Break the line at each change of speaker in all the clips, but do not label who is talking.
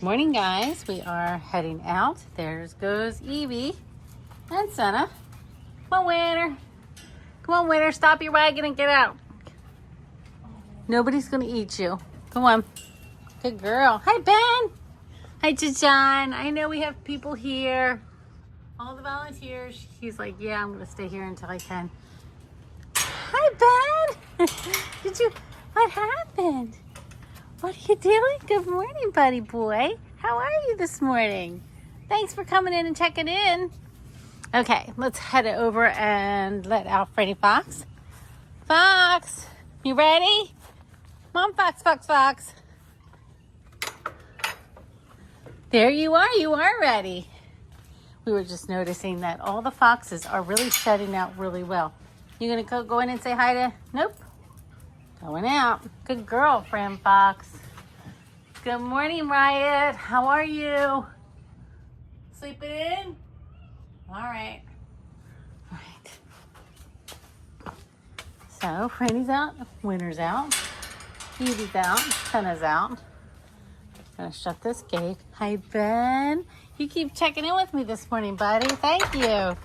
Morning, guys. We are heading out. There goes Evie and Senna. Come on, Winter. Come on, Winter. Stop your wagon and get out. Nobody's going to eat you. Come on. Good girl. Hi, Ben. Hi, John. I know we have people here. All the volunteers. He's like, yeah, I'm going to stay here until I can. Hi, Ben. What happened? What are you doing? Good morning, buddy boy. How are you this morning? Thanks for coming in and checking in. Okay, let's head over and let out Freddy Fox. Fox, you ready? Come on, Fox. There you are. You are ready. We were just noticing that all the foxes are really shedding out really well. You gonna go in and say hi to? Nope. Going out. Good girl, friend Fox. Good morning, Riot. How are you? Sleeping in? All right. So, Franny's out. Winter's out. Evie's out. Senna's out. I'm gonna shut this gate. Hi, Ben. You keep checking in with me this morning, buddy. Thank you.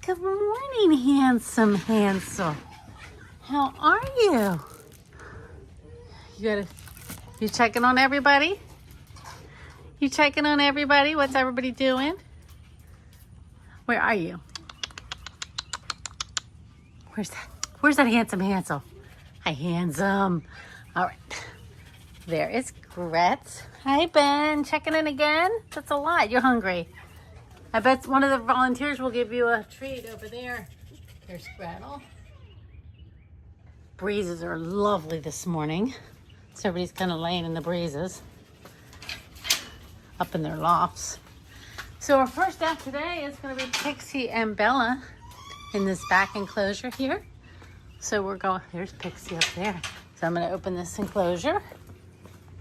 Good morning, handsome Hansel. How are you? You checking on everybody? You checking on everybody? What's everybody doing? Where are you? Where's that handsome Hansel? Hi, handsome. All right. There is Gretz. Hi, Ben. Checking in again? That's a lot. You're hungry. I bet one of the volunteers will give you a treat over there. There's Gretel. Breezes are lovely this morning. So everybody's kind of laying in the breezes up in their lofts. So our first out today is going to be Pixie and Bella in this back enclosure here. So we're going, there's Pixie up there. So I'm going to open this enclosure,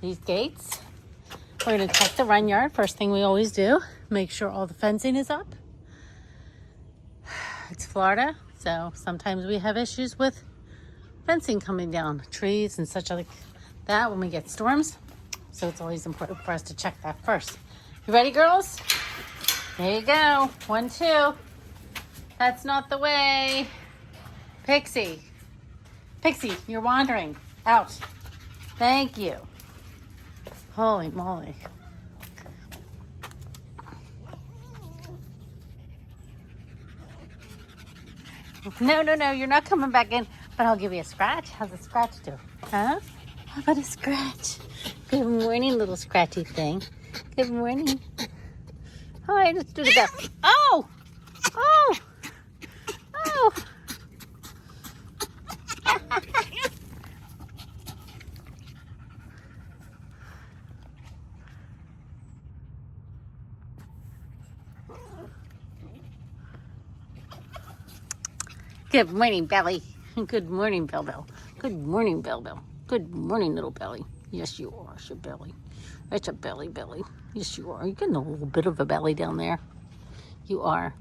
these gates. We're going to check the run yard. First thing we always do, make sure all the fencing is up. It's Florida, so sometimes we have issues with fencing coming down, trees and such like that when we get storms. So it's always important for us to check that first. You ready, girls? There you go. 1, 2. That's not the way. Pixie, you're wandering. Out. Thank you. Holy moly. No, you're not coming back in, but I'll give you a scratch. How's a scratch do? Huh? How about a scratch? Good morning, little scratchy thing. Good morning. Hi, let's do the best. Oh! Good morning, Belly. Good morning, Bell. Good morning, Bell. Good morning, little belly. Yes, you are. It's your belly. That's a belly. Yes, you are. You're getting a little bit of a belly down there. You are.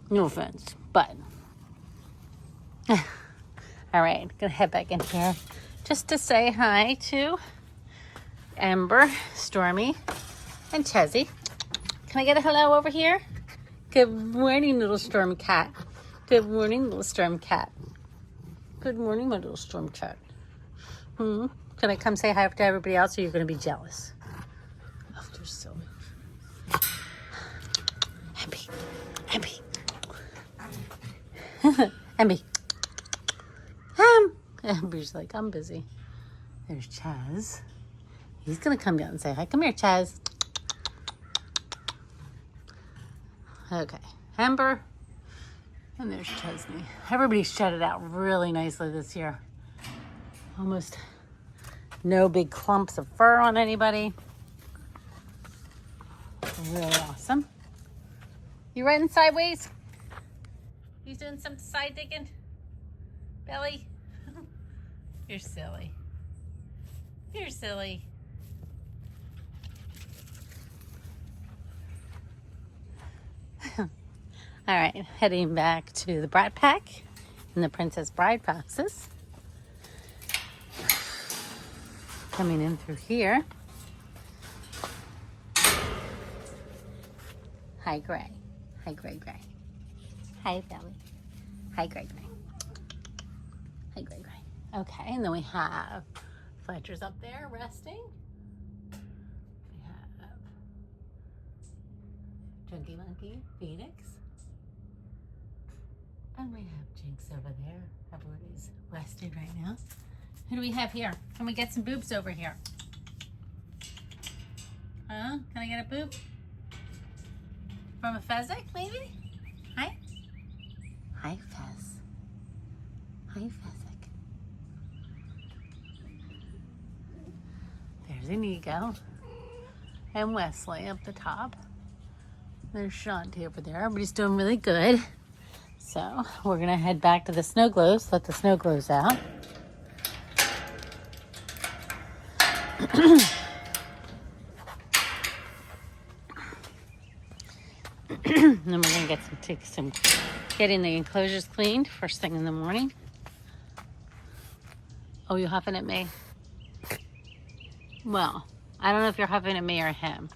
No offense, but. All right, gonna head back in here just to say hi to Ember, Stormy, and Chezzy. Can I get a hello over here? Good morning, little storm cat. Good morning, little storm cat. Good morning, my little storm cat. Can I come say hi to everybody else, or you're going to be jealous? Oh, you're silly. Emby. Emby. Emby's like, I'm busy. There's Chaz. He's going to come down and say hi. Come here, Chaz. Okay. Ember. And there's Chesney. Everybody's shedded out really nicely this year. Almost no big clumps of fur on anybody. Really awesome. You riding sideways? You doing some side digging? Belly? You're silly. All right, heading back to the Brat Pack and the Princess Bride Foxes. Coming in through here. Hi, Gray. Hi, Gray. Hi, Belly. Hi, Gray. Hi, Gray. Okay, and then we have Fletcher's up there resting. We have Junkie Monkey, Phoenix. And we have Jinx over there. Everybody's resting right now. Who do we have here? Can we get some boobs over here? Huh? Can I get a boob? From a Fezzik, maybe? Hi? Hi, Fez. Hi, Fezzik. There's Inigo. And Wesley up the top. There's Shanti over there. Everybody's doing really good. So we're gonna head back to the snow globes, let the snow globes out. And then we're gonna take some getting the enclosures cleaned first thing in the morning. Oh, you huffing at me? Well, I don't know if you're huffing at me or him.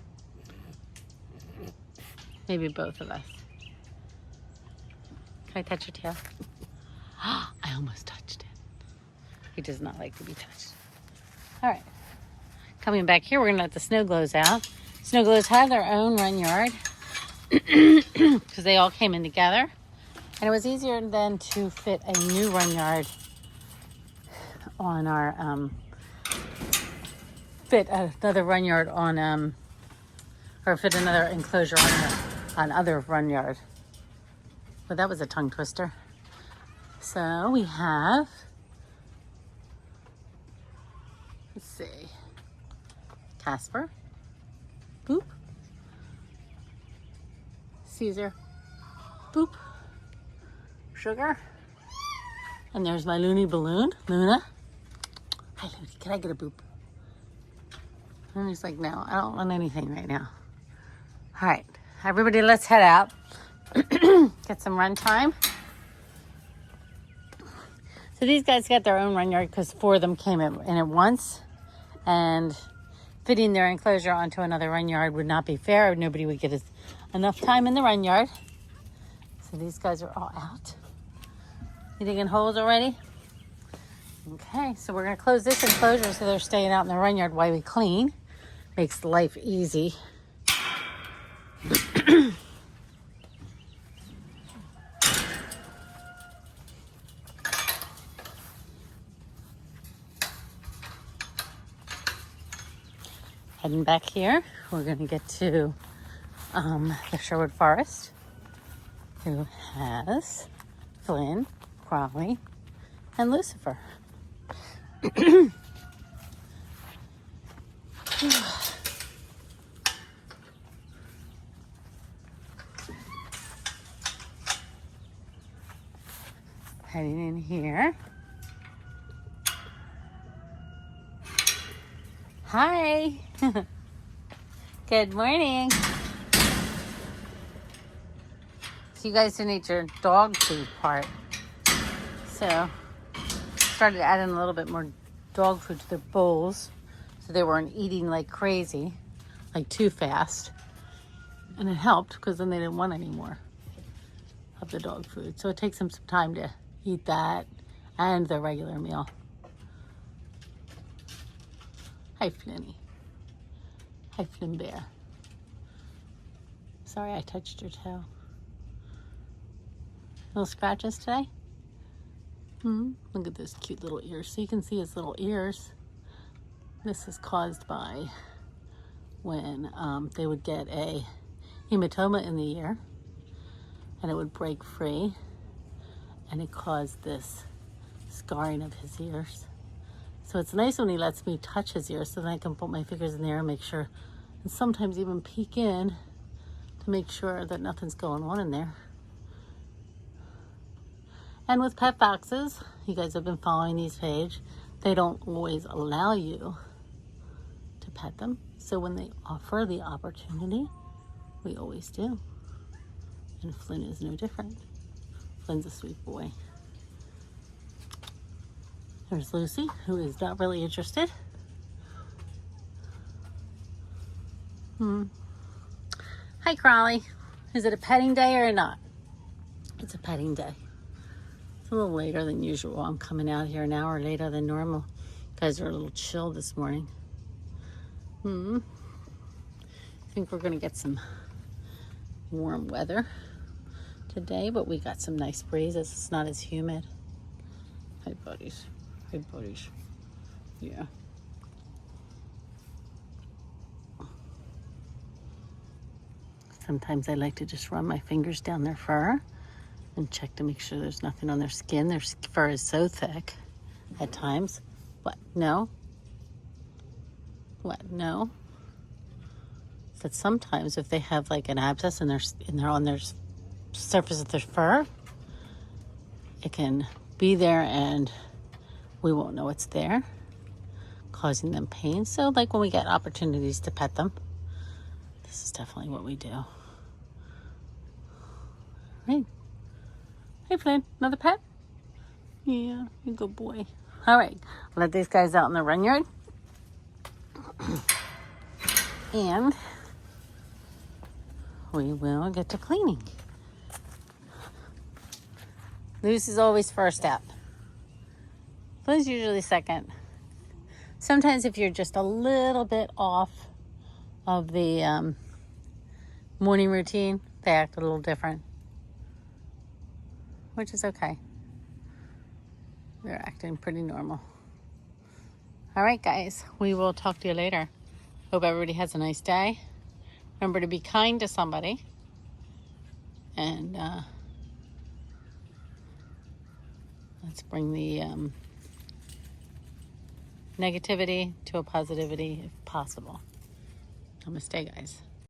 Maybe both of us. Can I touch your tail? I almost touched it. He does not like to be touched. All right. Coming back here, we're going to let the snow globes out. Snow globes have their own run yard because they all came in together. And it was easier then to fit a new run yard on our, fit another run yard on, or fit another enclosure on other run yard. Well, that was a tongue twister. So we have, let's see, Casper, boop, Caesar, boop, Sugar, and there's my loony balloon, Luna. Hi, Loony, can I get a boop? And he's like, no, I don't want anything right now. All right, everybody, let's head out. Get some run time. So these guys got their own run yard because 4 of them came in at once, and fitting their enclosure onto another run yard would not be fair. Nobody would get enough time in the run yard. So these guys are all out. You digging holes already? Okay, so we're gonna close this enclosure so they're staying out in the run yard while we clean. Makes life easy. Heading back here, we're going to get to the Sherwood Forest, who has Flynn, Crowley, and Lucifer. Heading in here. Hi. Good morning. So you guys didn't eat your dog food part. So started adding a little bit more dog food to their bowls so they weren't eating like crazy, like too fast. And it helped because then they didn't want any more of the dog food. So it takes them some time to eat that and their regular meal. Hi, Flinny. Hi, Flynn Bear. Sorry I touched your toe. Little scratches today? Look at those cute little ears. So you can see his little ears. This is caused by when they would get a hematoma in the ear and it would break free and it caused this scarring of his ears. So it's nice when he lets me touch his ears so then I can put my fingers in there and make sure, and sometimes even peek in to make sure that nothing's going on in there. And with pet foxes, you guys have been following these page, they don't always allow you to pet them. So when they offer the opportunity, we always do. And Flynn is no different. Flynn's a sweet boy. There's Lucy, who is not really interested. Hi, Crowley. Is it a petting day or not? It's a petting day. It's a little later than usual. I'm coming out here an hour later than normal. You guys are a little chill this morning. I think we're going to get some warm weather today, but we got some nice breezes. It's not as humid. Hi, buddies. Hi, buddies. Yeah. Sometimes I like to just run my fingers down their fur and check to make sure there's nothing on their skin. Their fur is so thick at times. What? No? What? No? That sometimes if they have like an abscess and they're on their surface of their fur, it can be there and we won't know it's there, causing them pain. So like when we get opportunities to pet them, this is definitely what we do. Right. Hey, Flynn, another pet? Yeah, you good boy. All right, let these guys out in the run yard. And we will get to cleaning. Luce is always first out. Flynn's usually second. Sometimes if you're just a little bit off of the morning routine, they act a little different, which is okay. They're acting pretty normal. All right, guys, we will talk to you later. Hope everybody has a nice day. Remember to be kind to somebody. And let's bring the negativity to a positivity if possible. Namaste, guys.